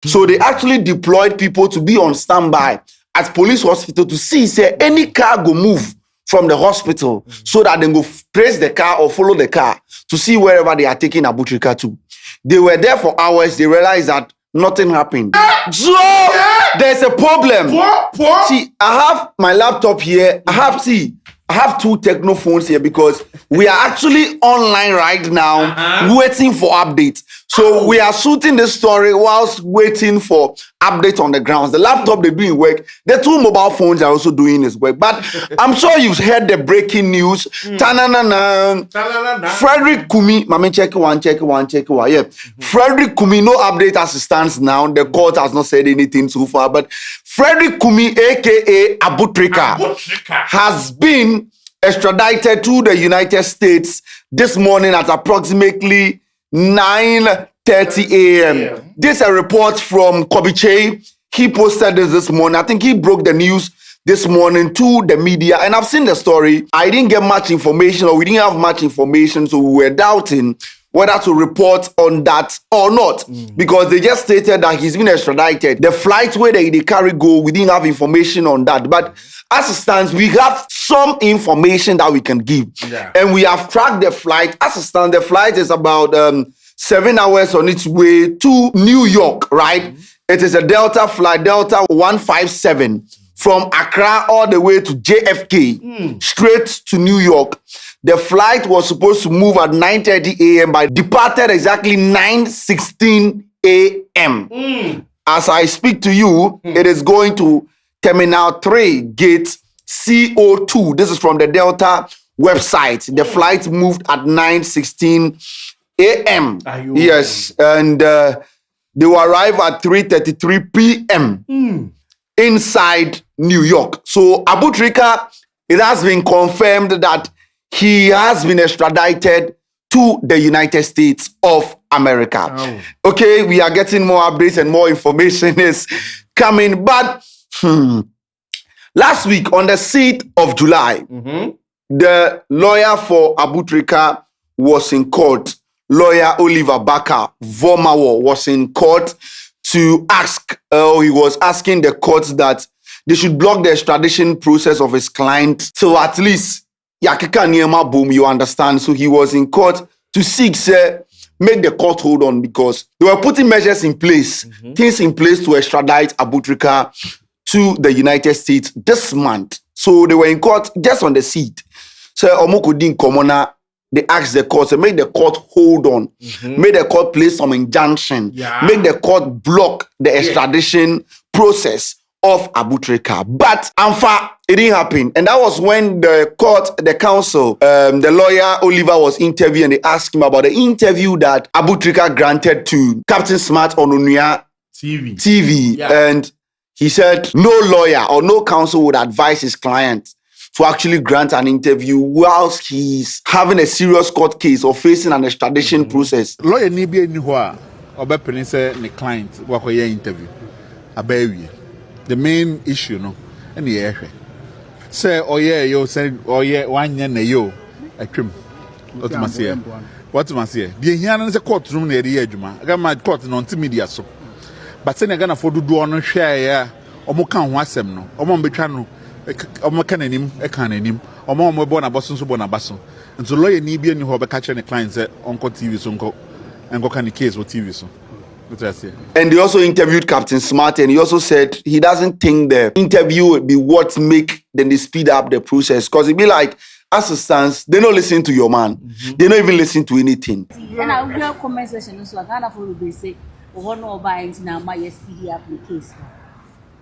So they actually deployed people to be on standby at police hospital to see say any car go move from the hospital so that they go trace the car or follow the car to see wherever they are taking Abu Trica to. They were there for hours. They realized that nothing happened. So there's a problem. See, I have my laptop here. I have two techno phones here because we are actually online right now waiting for updates. So we are shooting this story whilst waiting for updates on the grounds. The laptop, they're doing work. The two mobile phones are also doing this work. But I'm sure you've heard the breaking news. Frederick Kumi, Mami, check one. Yeah. Frederick Kumi, no update as it stands now. The court has not said anything so far. But Frederick Kumi, aka Abu Trica, has been extradited to the United States this morning at approximately 9:30 a.m. This is a report from Kobiche. He posted this morning. I think he broke the news this morning to the media. And I've seen the story. I didn't get much information, or we didn't have much information, so we were doubting whether to report on that or not, because they just stated that he's been extradited. The flight where they carry go, we didn't have information on that. But as it stands, we have some information that we can give. Yeah. And we have tracked the flight. As it stands, the flight is about 7 hours on its way to New York, right? It is a Delta flight, Delta 157, from Accra all the way to JFK, straight to New York. The flight was supposed to move at 9:30 a.m. but departed exactly 9:16 a.m. As I speak to you, it is going to Terminal 3, Gate CO2. This is from the Delta website. The flight moved at 9:16 a.m. Yes, and they will arrive at 3:33 p.m. Inside New York. So Abu Trica, it has been confirmed that he has been extradited to the United States of America. Okay, we are getting more updates and more information is coming. But last week, on the 6th of July, the lawyer for Abu Trica was in court. Lawyer Oliver Baka Vomawo was in court to ask, he was asking the court that they should block the extradition process of his client. So at least Yakika Niema boom, you understand. So he was in court to seek, make the court hold on, because they were putting measures in place, things in place to extradite Abu Trica to the United States this month. So they were in court just on the seat. So Omokudin Komona, they asked the court to make the court hold on, make the court place some injunction, make the court block the extradition process of Abu Trica. But it didn't happen. And that was when the court, the counsel, the lawyer Oliver was interviewed, and they asked him about the interview that Abu Trica granted to Captain Smart on Onuya TV. Yeah. And he said no lawyer or no counsel would advise his client to actually grant an interview whilst he's having a serious court case or facing an extradition process. Lawyer ni bi ni ho a obepene say ne client wakoye interview abawie. The main issue no and ye hwe. Say you say wanye na yo atwem. What must here? The here na say court room na dey adwuma. Agama court no media so. But say na Ghana for dodo no hwe ya omo kan ho asem no. Omo mbetwa no omo kan anim e kan anim. Omo bo na boso so bo na baso. Nso lawyer ni bi ani ho be ka kire ne client say onko TV so enko kan case o TV so. And they also interviewed Captain Smart, and he also said he doesn't think the interview would be what make them they speed up the process, because it'd be like, as it stands, they don't listen to your man. They don't even listen to anything. And I will comment section so I can't afford to say, "Oh no, buying now my SPD application."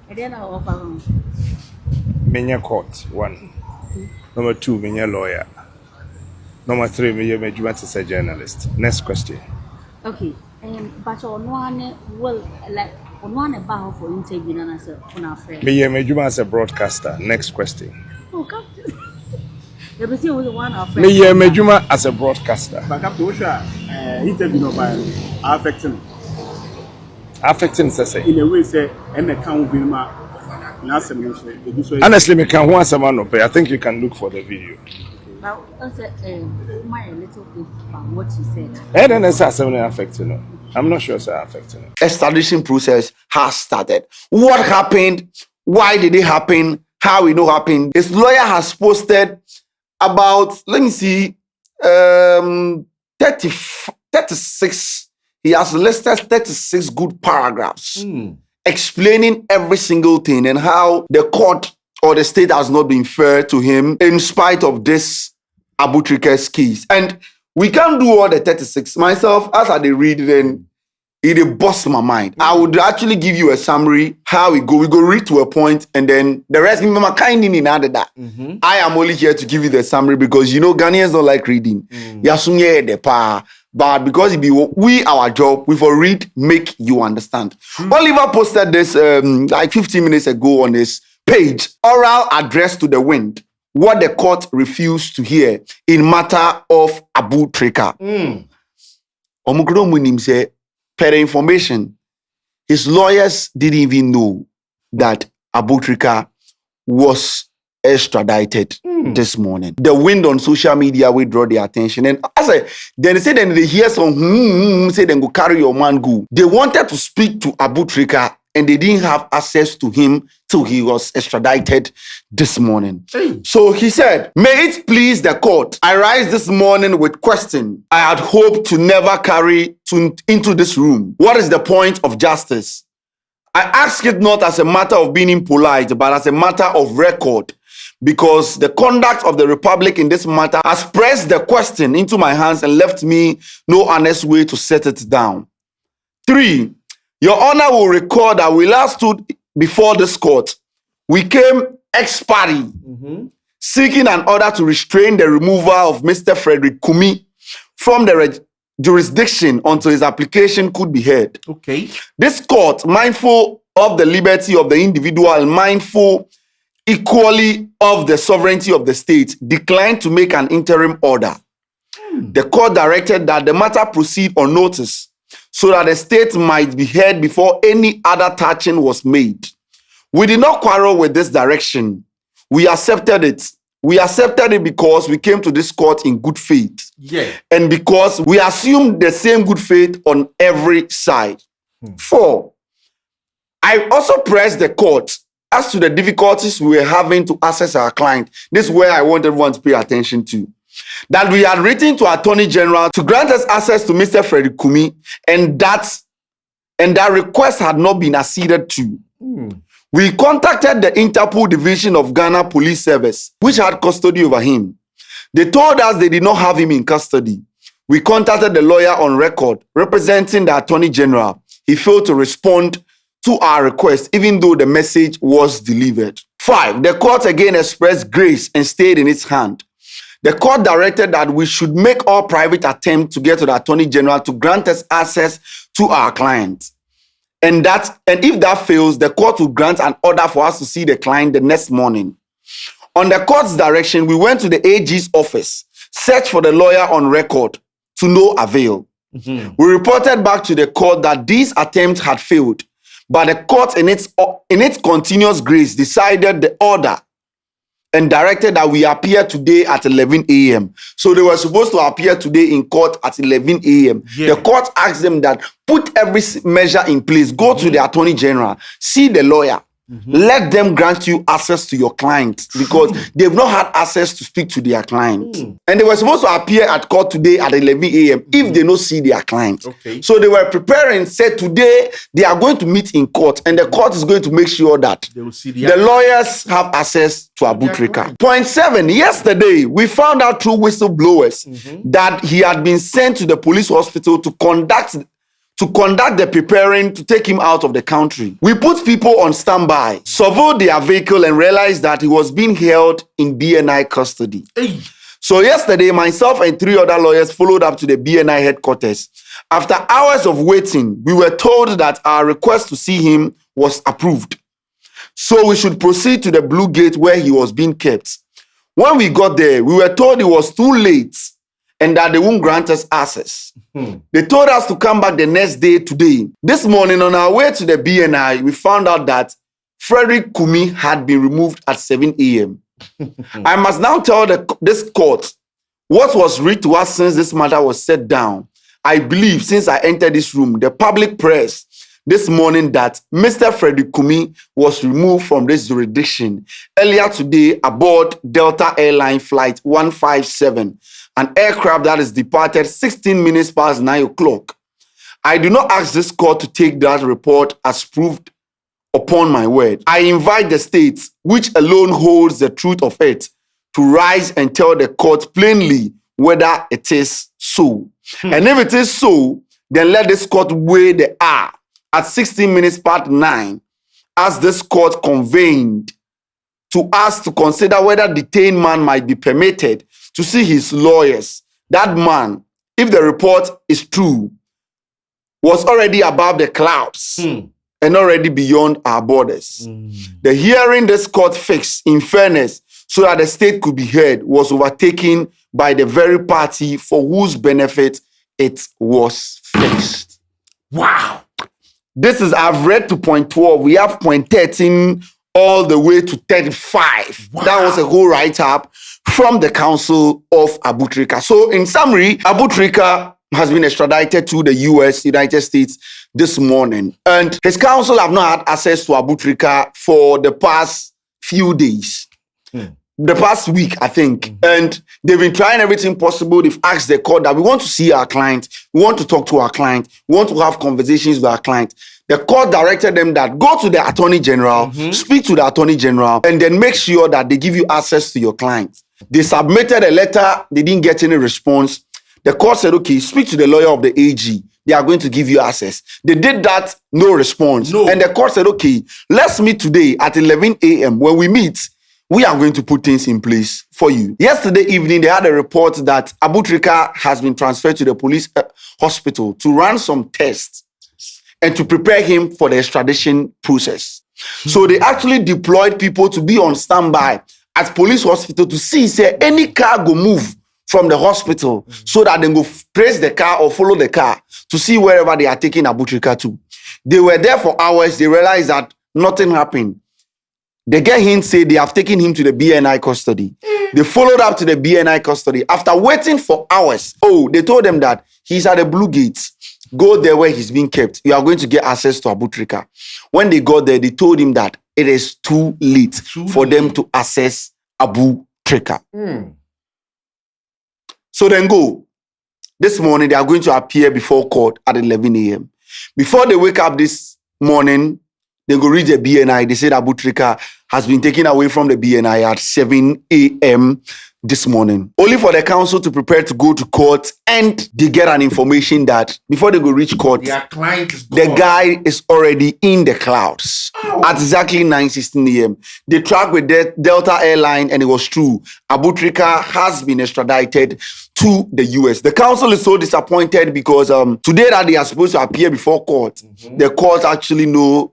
And then I offer Menya court 1, number 2, Menya lawyer, number 3, Menya as a journalist. Next question. Okay. But on one for interview and as a friend. Me as a broadcaster. Next question. Oh, Captain. Me as a broadcaster. But Captain, interview no by affecting. Affecting say. In a way, say, and the count will be honestly, me can want someone up. I think you can look for the video. But also, my little bit about what you said. And then there's something affecting. I'm not sure it's affecting it. Extradition process has started. What happened? Why did it happen? How it happened? His lawyer has posted about, let me see, 36. He has listed 36 good paragraphs explaining every single thing and how the court or the state has not been fair to him in spite of this Abu Trica's case. And we can't do all the 36. Myself, as I read it, then it busts my mind. I would actually give you a summary how we go. We go read to a point, and then the rest, I am only here to give you the summary because Ghanaians don't like reading. But because our job, we for read, make you understand. Oliver posted this like 15 minutes ago on his page, oral address to the wind, what the court refused to hear in matter of Abu Trica. Per information, his lawyers didn't even know that Abu Trica was extradited this morning. The wind on social media will draw their attention. And as I then they say, then they hear some say then go carry your man go. They wanted to speak to Abu Trica and they didn't have access to him till he was extradited this morning. So he said, may it please the court, I rise this morning with question I had hoped to never carry into this room. What is the point of justice? I ask it not as a matter of being impolite, but as a matter of record, because the conduct of the Republic in this matter has pressed the question into my hands and left me no honest way to set it down. 3. Your Honor will recall that we last stood before this court. We came ex parte, seeking an order to restrain the removal of Mr. Frederick Kumi from the jurisdiction until his application could be heard. Okay. This court, mindful of the liberty of the individual and mindful equally of the sovereignty of the state, declined to make an interim order. The court directed that the matter proceed on notice so that the state might be heard before any other touching was made. We did not quarrel with this direction. We accepted it. We accepted it because we came to this court in good faith. Yeah. And because we assumed the same good faith on every side. 4. I also pressed the court as to the difficulties we were having to access our client. This is where I want everyone to pay attention to. That we had written to Attorney General to grant us access to Mr. Frederick Kumi, and that request had not been acceded to. We contacted the Interpol Division of Ghana Police Service, which had custody over him. They told us they did not have him in custody. We contacted the lawyer on record representing the Attorney General. He failed to respond to our request, even though the message was delivered. 5. The court again expressed grace and stayed in its hand. The court directed that we should make all private attempts to get to the Attorney General to grant us access to our client. And if that fails, the court will grant an order for us to see the client the next morning. On the court's direction, we went to the AG's office, searched for the lawyer on record, to no avail. We reported back to the court that these attempts had failed, but the court in its continuous grace decided the order and directed that we appear today at 11 a.m. So they were supposed to appear today in court at 11 a.m. Yeah. The court asked them that put every measure in place, go to the Attorney General, see the lawyer, let them grant you access to your client because they've not had access to speak to their client. And they were supposed to appear at court today at 11 a.m. if they don't see their client. Okay. So they were preparing, said today they are going to meet in court and the court is going to make sure that They will see the lawyers have access to Abu Trica. Point 7, yesterday we found out through whistleblowers that he had been sent to the police hospital to conduct the preparing to take him out of the country. We put people on standby, surveyed their vehicle and realized that he was being held in BNI custody. So yesterday, myself and 3 other lawyers followed up to the BNI headquarters. After hours of waiting, we were told that our request to see him was approved. So we should proceed to the Blue Gate where he was being kept. When we got there, we were told it was too late and that they won't grant us access. They told us to come back the next day today. This morning on our way to the BNI, we found out that Frederick Kumi had been removed at 7 a.m. I must now tell this court what was read to us since this matter was set down. I believe since I entered this room, the public press this morning that Mr. Frederick Kumi was removed from this jurisdiction earlier today aboard Delta Airline Flight 157, an aircraft that is departed 16 minutes past 9 o'clock. I do not ask this court to take that report as proved upon my word. I invite the states, which alone holds the truth of it, to rise and tell the court plainly whether it is so. And if it is so, then let this court weigh the hour at 16 minutes past 9, as this court convened to us to consider whether detained man might be permitted to see his lawyers. That man, if the report is true, was already above the clouds and already beyond our borders. The hearing this court fixed, in fairness, so that the state could be heard, was overtaken by the very party for whose benefit it was fixed. Wow. This is, I've read to point 12. We have point 13 all the way to 35. Wow. That was a whole write-up from the Council of Abu Trica. So in summary, Abu Trica has been extradited to the United States this morning. And his counsel have not had access to Abu Trica for the past few days. The past week, I think. And they've been trying everything possible. They've asked the court that we want to see our client. We want to talk to our client. We want to have conversations with our client. The court directed them that go to the Attorney General, speak to the Attorney General, and then make sure that they give you access to your client. They submitted a letter. They didn't get any response. The court said, okay, speak to the lawyer of the AG. They are going to give you access. They did that, no response. No. And the court said, okay, let's meet today at 11 a.m. When we meet, we are going to put things in place for you. Yesterday evening, they had a report that Abu Trica has been transferred to the police hospital to run some tests and to prepare him for the extradition process. So they actually deployed people to be on standby at police hospital to see say any car go move from the hospital so that they go trace the car or follow the car to see wherever they are taking Abu Trica to. They were there for hours. They realized that nothing happened. The guy hint said they have taken him to the BNI custody. They followed up to the BNI custody. After waiting for hours, they told them that he's at the Blue Gates. Go there where he's being kept. You are going to get access to Abu Trica. When they got there, they told him that it is too late for them to access Abu Trica. So then this morning, they are going to appear before court at 11 a.m. Before they wake up this morning, they go reach the BNI. They said Abu Trica has been taken away from the BNI at 7 a.m. this morning. Only for the council to prepare to go to court, and they get an information that before they go reach court, Their client is the gone. guy is already in the clouds at exactly 9:16 a.m. They tracked with Delta Airline, and it was true. Abu Trica has been extradited to the US. The council is so disappointed because today that they are supposed to appear before court, the court actually know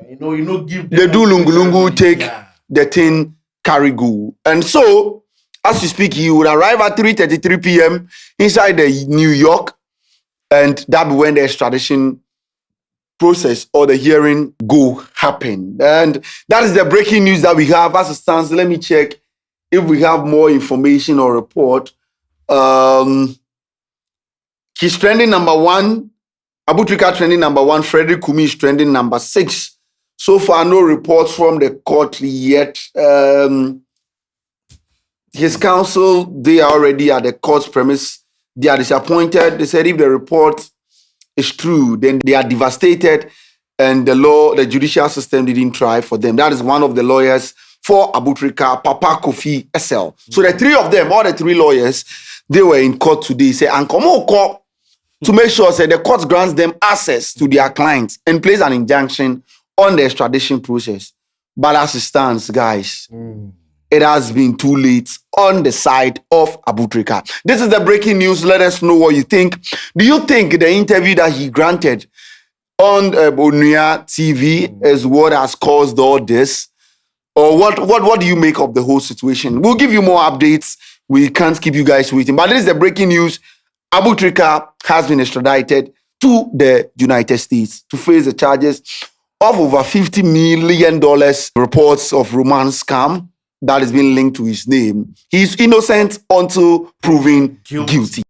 give them they do lungu take the thing carry go. And so, as you speak, he would arrive at 3:33 p.m. inside the New York, and that be when the extradition process or the hearing go happen. And that is the breaking news that we have as it stands. Let me check if we have more information or report. He's trending number 1. Abu Trica trending number 1. Frederick Kumi is trending number 6. So far, no reports from the court yet. His counsel, they are already at the court's premise. They are disappointed. They said if the report is true, then they are devastated, and the judicial system didn't try for them. That is one of the lawyers for Abu Trica, Papa Kofi SL. So the three of them, all the three lawyers, they were in court today. Say, and come on court to make sure say the court grants them access to their clients and place an injunction on the extradition process. But as it stands, guys, it has been too late on the side of Abu Trica. This is the breaking news. Let us know what you think. Do you think the interview that he granted on Onuya TV is what has caused all this? Or what do you make of the whole situation? We'll give you more updates. We can't keep you guys waiting. But this is the breaking news. Abu Trica has been extradited to the United States to face the charges of over $50 million reports of romance scam that has been linked to his name. He's innocent until proven guilty.